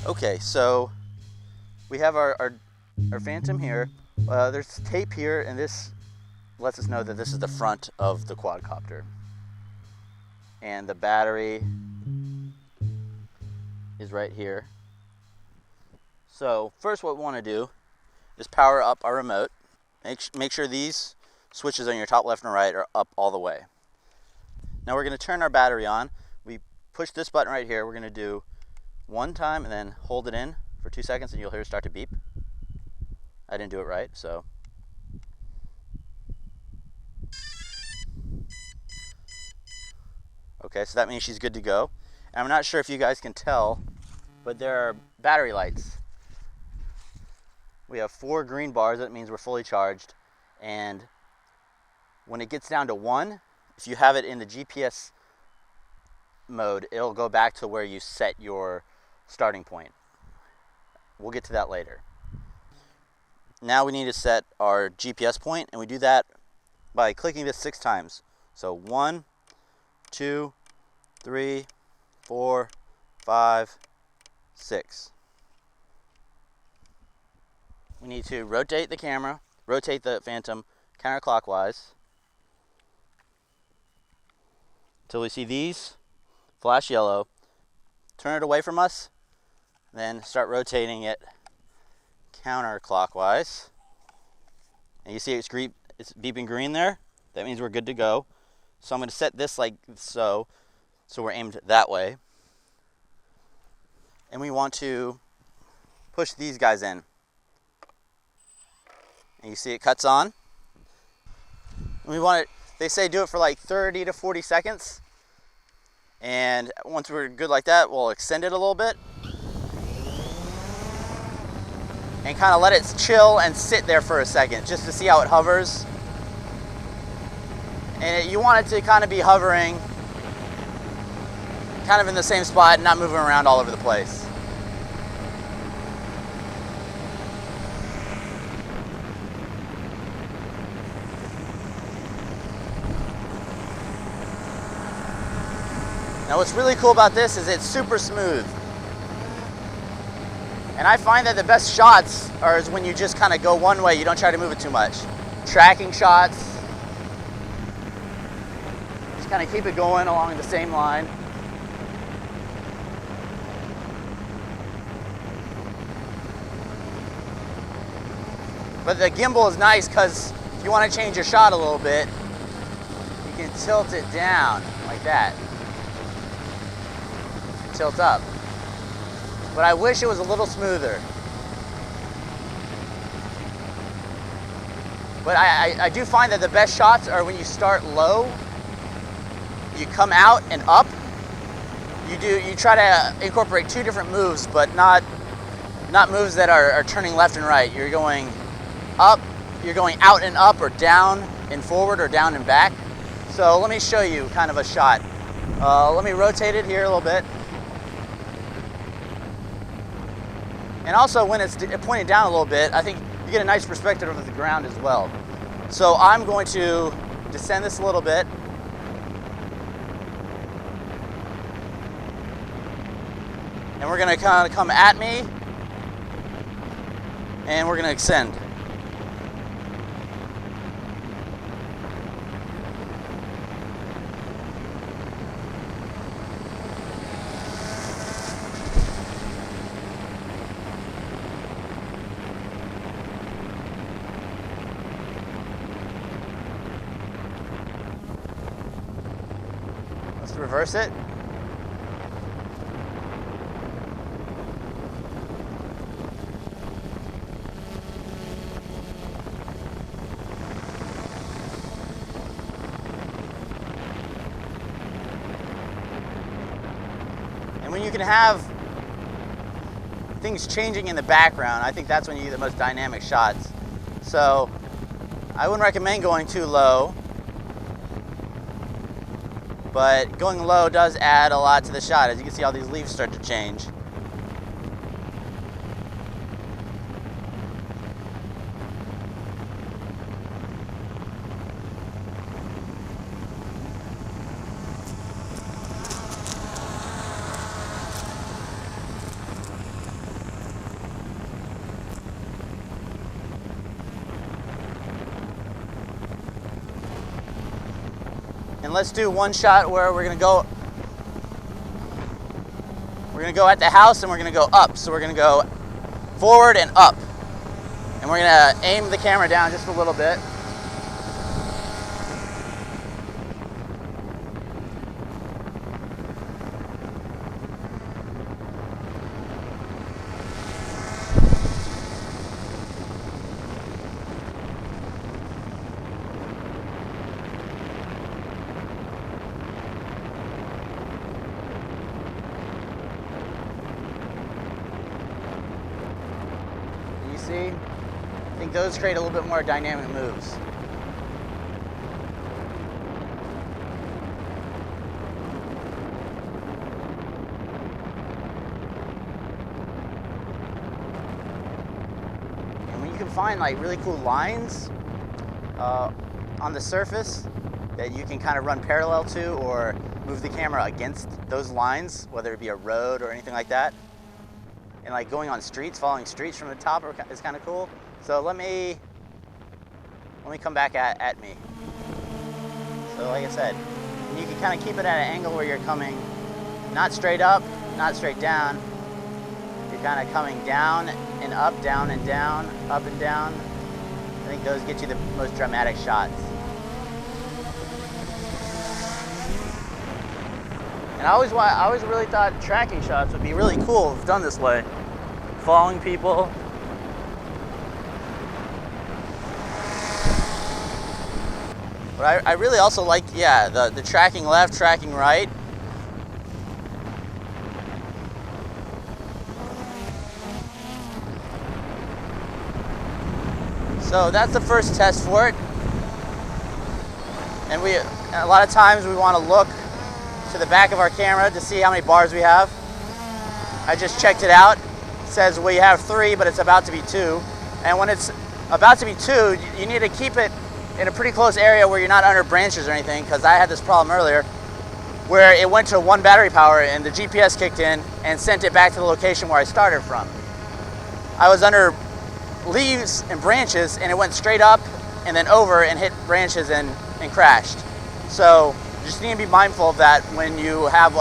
Okay, so we have our Phantom here. There's tape here, and this lets us know that this is the front of the quadcopter. And the battery is right here. So first what we want to do is power up our remote. Make sure these switches on your top left and right are up all the way. Now we're going to turn our battery on. We push this button right here. We're going to do one time and then hold it in for 2 seconds and you'll hear it start to beep. I didn't do it right, so. Okay, so that means she's good to go. And I'm not sure if you guys can tell, but there are battery lights. We have 4 green bars. That means we're fully charged. And when it gets down to 1, if you have it in the GPS mode, it'll go back to where you set your starting point. We'll get to that later. Now we need to set our GPS point, and we do that by clicking this 6 times. So 1, 2, 3, 4, 5, 6. We need to rotate the camera, rotate the Phantom counterclockwise until we see these flash yellow. Turn it away from us, then start rotating it counterclockwise. And you see it's beeping green there. That means we're good to go. So I'm going to set this like so we're aimed that way. And we want to push these guys in. And you see it cuts on. And we want it, they say do it for like 30 to 40 seconds. And once we're good like that, we'll extend it a little bit. And kind of let it chill and sit there for a second just to see how it hovers. And you want it to kind of be hovering kind of in the same spot, not moving around all over the place. Now what's really cool about this is it's super smooth. And I find that the best shots are when you just kind of go one way, you don't try to move it too much. Tracking shots, just kind of keep it going along the same line. But the gimbal is nice because if you want to change your shot a little bit, you can tilt it down like that. Tilt up. But I wish it was a little smoother. But I do find that the best shots are when you start low, you come out and up. You try to incorporate 2 different moves, but not moves that are turning left and right. You're going up, you're going out and up, or down and forward, or down and back. So let me show you kind of a shot. Let me rotate it here a little bit. And also when it's pointed down a little bit, I think you get a nice perspective of the ground as well. So I'm going to descend this a little bit. And we're going to kind of come at me. And we're going to extend. Let's reverse it. And when you can have things changing in the background, I think that's when you get the most dynamic shots. So I wouldn't recommend going too low. But going low does add a lot to the shot. As you can see, all these leaves start to change. let's do one shot where we're gonna go at the house and we're gonna go up. So we're gonna go forward and up. And we're gonna aim the camera down just a little bit. See? I think those create a little bit more dynamic moves. And when you can find like really cool lines on the surface that you can kind of run parallel to or move the camera against those lines, whether it be a road or anything like that. And like going on streets, following streets from the top is kind of cool. So let me come back at me. So like I said, you can kind of keep it at an angle where you're coming not straight up, not straight down. You're kind of coming down and up, down and down, up and down. I think those get you the most dramatic shots. And I always really thought tracking shots would be really cool if done this way. Following people. But I really also like, yeah, the tracking left, tracking right. So that's the first test for it. And a lot of times we want to look to the back of our camera to see how many bars we have. I just checked it out. It says we have 3, but it's about to be 2. And when it's about to be 2, you need to keep it in a pretty close area where you're not under branches or anything, because I had this problem earlier where it went to 1 battery power and the GPS kicked in and sent it back to the location where I started from. I was under leaves and branches and it went straight up and then over and hit branches and crashed. So you just need to be mindful of that when you have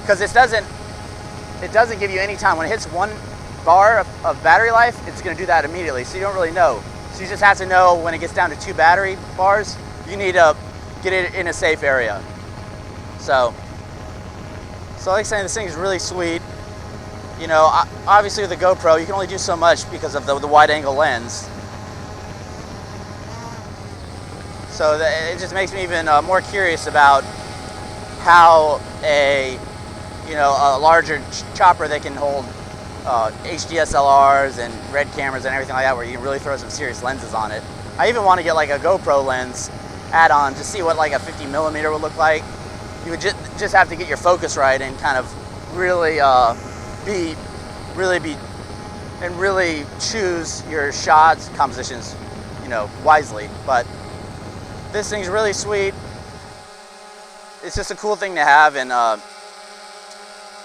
because it doesn't give you any time. When it hits 1 bar of battery life, it's going to do that immediately, so you don't really know. So you just have to know when it gets down to 2 battery bars, you need to get it in a safe area. So like I said, this thing is really sweet. You know, obviously with the GoPro, you can only do so much because of the wide angle lens. So it just makes me even more curious about how a larger chopper that can hold HD SLRs and red cameras and everything like that, where you can really throw some serious lenses on it. I even want to get like a GoPro lens add-on to see what like a 50mm would look like. You would just have to get your focus right and kind of really really choose your shots, compositions, wisely. But this thing's really sweet. It's just a cool thing to have, and I'm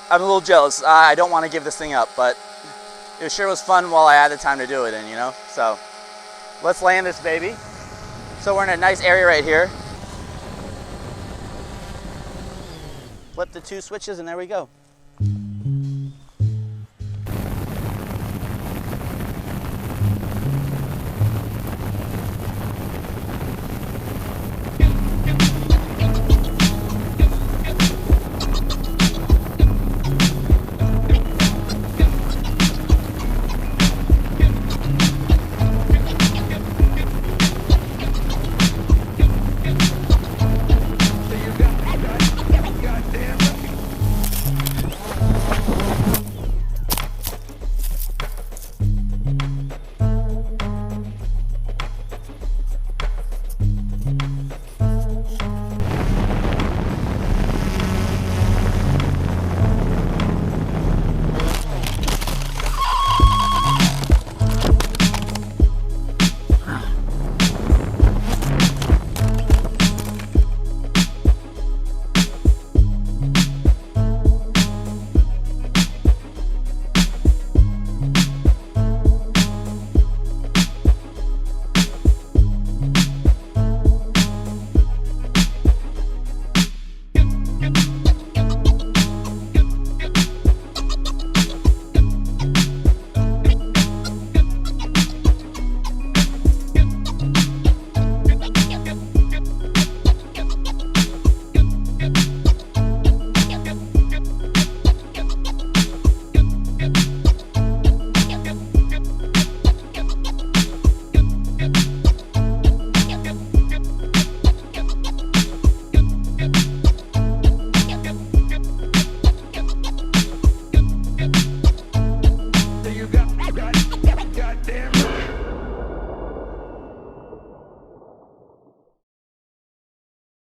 a little jealous. I don't want to give this thing up, but it sure was fun while I had the time to do it in, So let's land this baby. So we're in a nice area right here. Flip the 2 switches and there we go.